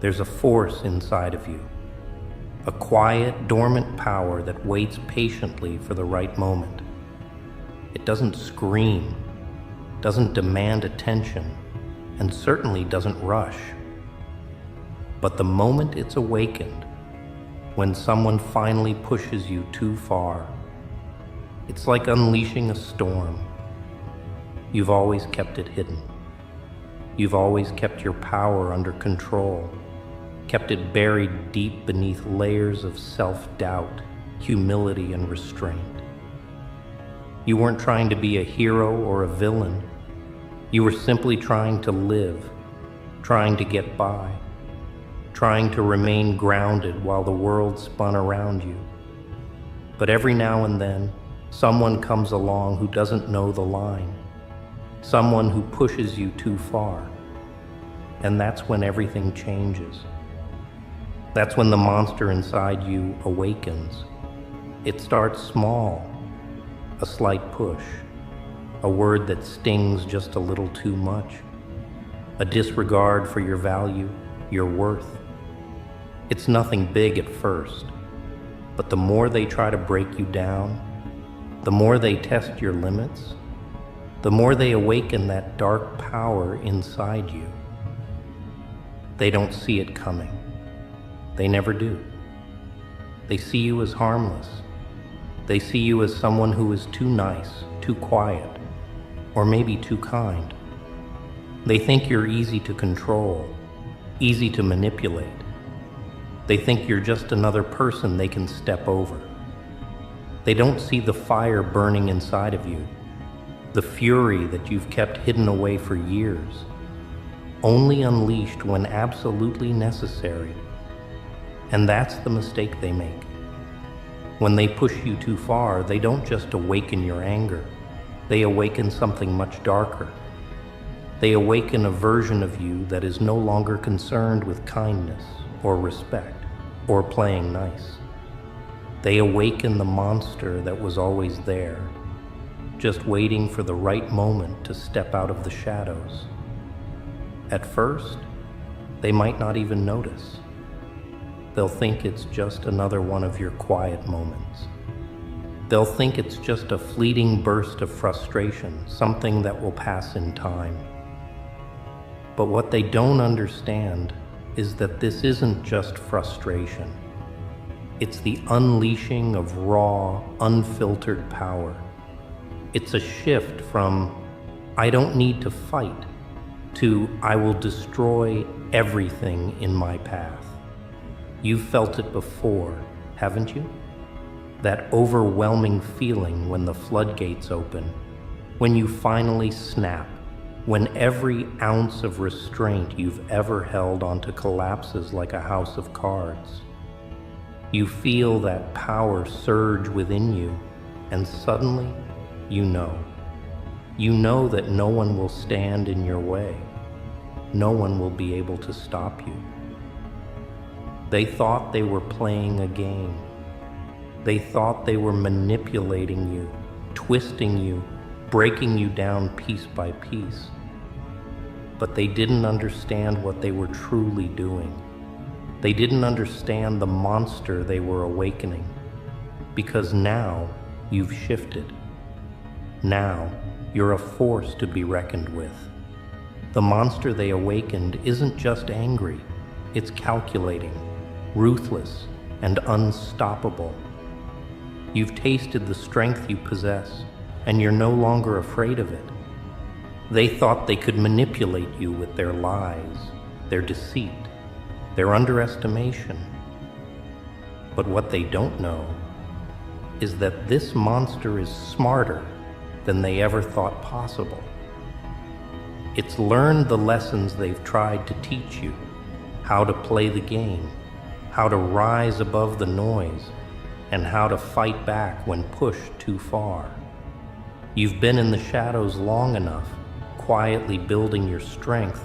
There's a force inside of you, a quiet, dormant power that waits patiently for the right moment. It doesn't scream, doesn't demand attention, and certainly doesn't rush. But the moment it's awakened, when someone finally pushes you too far, it's like unleashing a storm. You've always kept it hidden. You've always kept your power under control, kept it buried deep beneath layers of self-doubt, humility, and restraint. You weren't trying to be a hero or a villain. You were simply trying to live, trying to get by, trying to remain grounded while the world spun around you. But every now and then, someone comes along who doesn't know the line, someone who pushes you too far. And that's when everything changes. That's when the monster inside you awakens. It starts small, a slight push, a word that stings just a little too much, a disregard for your value, your worth. It's nothing big at first, but the more they try to break you down, the more they test your limits, the more they awaken that dark power inside you. They don't see it coming. They never do. They see you as harmless. They see you as someone who is too nice, too quiet, or maybe too kind. They think you're easy to control, easy to manipulate. They think you're just another person they can step over. They don't see the fire burning inside of you, the fury that you've kept hidden away for years, only unleashed when absolutely necessary. And that's the mistake they make. When they push you too far, they don't just awaken your anger. They awaken something much darker. They awaken a version of you that is no longer concerned with kindness or respect or playing nice. They awaken the monster that was always there, just waiting for the right moment to step out of the shadows. At first, they might not even notice. They'll think it's just another one of your quiet moments. They'll think it's just a fleeting burst of frustration, something that will pass in time. But what they don't understand is that this isn't just frustration. It's the unleashing of raw, unfiltered power. It's a shift from, I don't need to fight, to, I will destroy everything in my path. You've felt it before, haven't you? That overwhelming feeling when the floodgates open, when you finally snap, when every ounce of restraint you've ever held onto collapses like a house of cards. You feel that power surge within you, and suddenly, you know. You know that no one will stand in your way. No one will be able to stop you. They thought they were playing a game. They thought they were manipulating you, twisting you, breaking you down piece by piece. But they didn't understand what they were truly doing. They didn't understand the monster they were awakening, because now you've shifted. Now you're a force to be reckoned with. The monster they awakened isn't just angry, it's calculating, ruthless, and unstoppable. You've tasted the strength you possess, and you're no longer afraid of it. They thought they could manipulate you with their lies, their deceit, their underestimation. But what they don't know is that this monster is smarter than they ever thought possible. It's learned the lessons they've tried to teach you, how to play the game, how to rise above the noise, and how to fight back when pushed too far. You've been in the shadows long enough, quietly building your strength,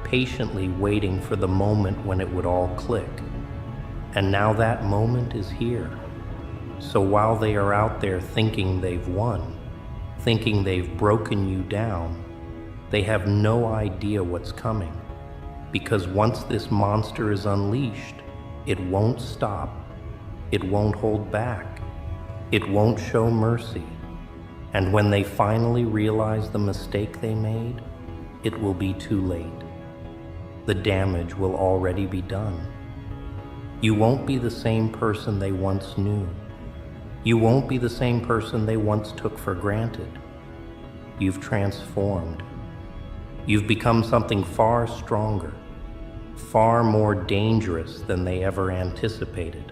patiently waiting for the moment when it would all click. And now that moment is here. So while they are out there thinking they've won, thinking they've broken you down, they have no idea what's coming. Because once this monster is unleashed, it won't stop, it won't hold back, it won't show mercy. And when they finally realize the mistake they made, it will be too late. The damage will already be done. You won't be the same person they once knew. You won't be the same person they once took for granted. You've transformed. You've become something far stronger, far more dangerous than they ever anticipated.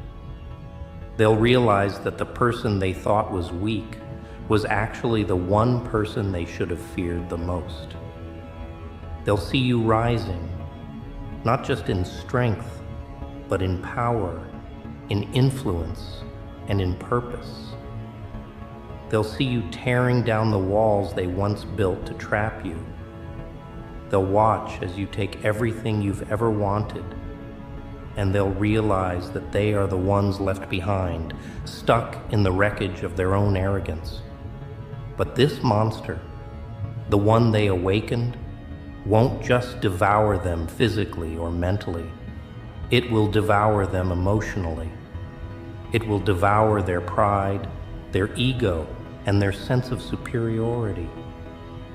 They'll realize that the person they thought was weak was actually the one person they should have feared the most. They'll see you rising, not just in strength, but in power, in influence, and in purpose. They'll see you tearing down the walls they once built to trap you. They'll watch as you take everything you've ever wanted, and they'll realize that they are the ones left behind, stuck in the wreckage of their own arrogance. But this monster, the one they awakened, won't just devour them physically or mentally. It will devour them emotionally. It will devour their pride, their ego, and their sense of superiority.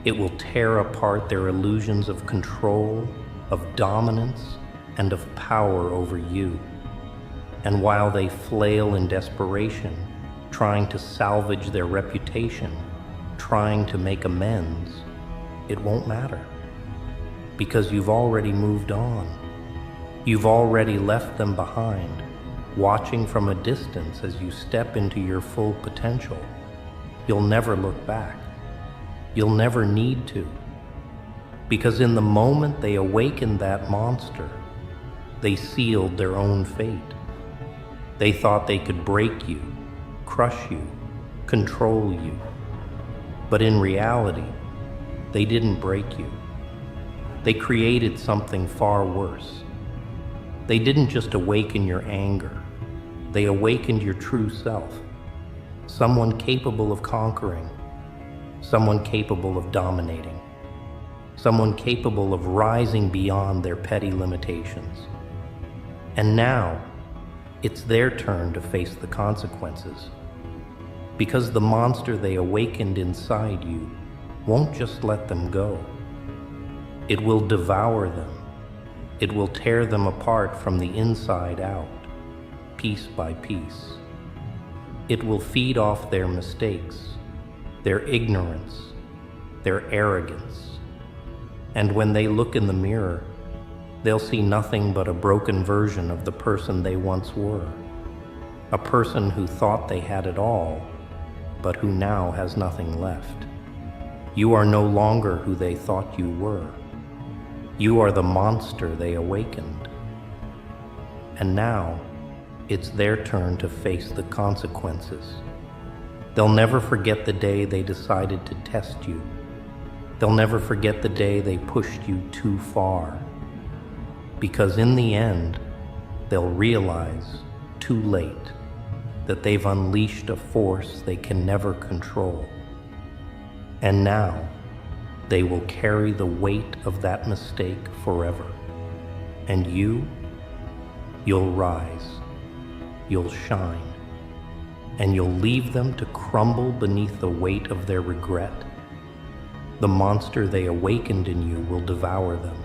It will tear apart their illusions of control, of dominance, and of power over you. And while they flail in desperation, trying to salvage their reputation, trying to make amends, it won't matter. Because you've already moved on. You've already left them behind, watching from a distance as you step into your full potential. You'll never look back. You'll never need to. Because in the moment they awakened that monster, they sealed their own fate. They thought they could break you, crush you, control you. But in reality, they didn't break you. They created something far worse. They didn't just awaken your anger. They awakened your true self. Someone capable of conquering. Someone capable of dominating. Someone capable of rising beyond their petty limitations. And now, it's their turn to face the consequences. Because the monster they awakened inside you won't just let them go. It will devour them. It will tear them apart from the inside out, piece by piece. It will feed off their mistakes, their ignorance, their arrogance. And when they look in the mirror, they'll see nothing but a broken version of the person they once were. A person who thought they had it all, but who now has nothing left. You are no longer who they thought you were. You are the monster they awakened. And now, it's their turn to face the consequences. They'll never forget the day they decided to test you. They'll never forget the day they pushed you too far. Because in the end, they'll realize, too late, that they've unleashed a force they can never control. And now, they will carry the weight of that mistake forever. And you'll rise, you'll shine, and you'll leave them to crumble beneath the weight of their regret. The monster they awakened in you will devour them.